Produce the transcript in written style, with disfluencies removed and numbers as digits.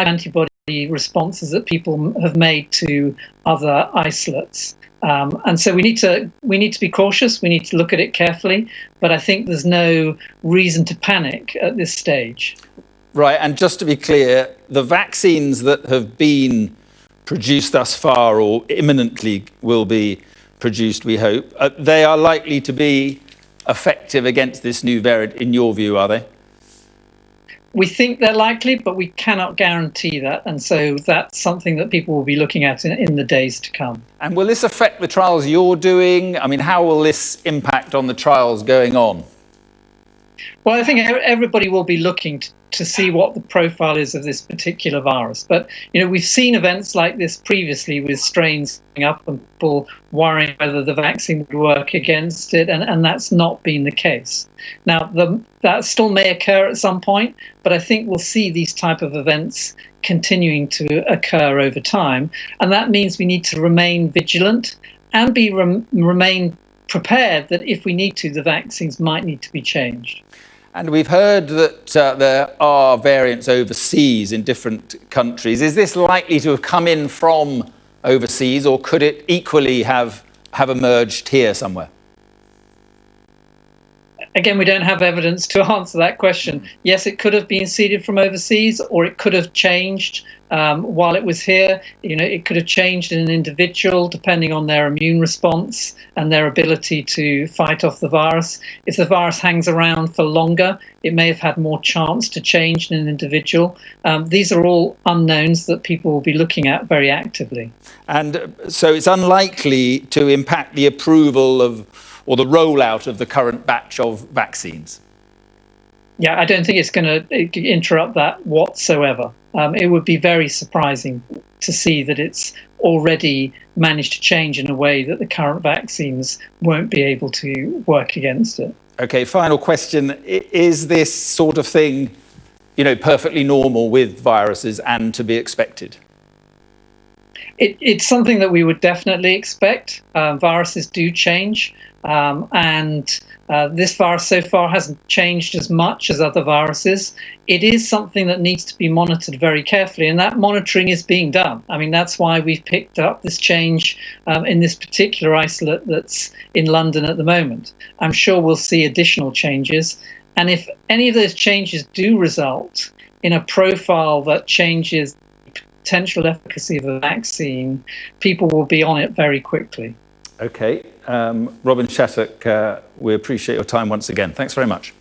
antibody responses that people have made to other isolates. And so we need to be cautious. We need to look at it carefully. But I think there's no reason to panic at this stage. Right. And just to be clear, the vaccines that have been produced thus far, or imminently will be produced, we hope, they are likely to be effective against this new variant, in your view, are they? We think they're likely, but we cannot guarantee that. And so that's something that people will be looking at in the days to come. And will this affect the trials you're doing? I mean, how will this impact on the trials going on? Well, I think everybody will be looking to see what the profile is of this particular virus. But, we've seen events like this previously with strains going up and people worrying whether the vaccine would work against it, and that's not been the case. Now, that still may occur at some point, but I think we'll see these type of events continuing to occur over time. And that means we need to remain vigilant and remain prepared that if we need to, the vaccines might need to be changed. And we've heard that there are variants overseas in different countries. Is this likely to have come in from overseas, or could it equally have emerged here somewhere? Again, we don't have evidence to answer that question. Yes, it could have been seeded from overseas, or it could have changed while it was here. It could have changed in an individual depending on their immune response and their ability to fight off the virus. If the virus hangs around for longer, it may have had more chance to change in an individual. These are all unknowns that people will be looking at very actively. And so it's unlikely to impact the approval of or the rollout of the current batch of vaccines? Yeah, I don't think it's going to interrupt that whatsoever. It would be very surprising to see that it's already managed to change in a way that the current vaccines won't be able to work against it. Okay, final question. Is this sort of thing, perfectly normal with viruses and to be expected? It's something that we would definitely expect. Viruses do change. And this virus so far hasn't changed as much as other viruses. It is something that needs to be monitored very carefully, and that monitoring is being done. I mean, that's why we've picked up this change in this particular isolate that's in London at the moment. I'm sure we'll see additional changes. And if any of those changes do result in a profile that changes the potential efficacy of a vaccine, people will be on it very quickly. Okay. Robin Shattuck, we appreciate your time once again. Thanks very much.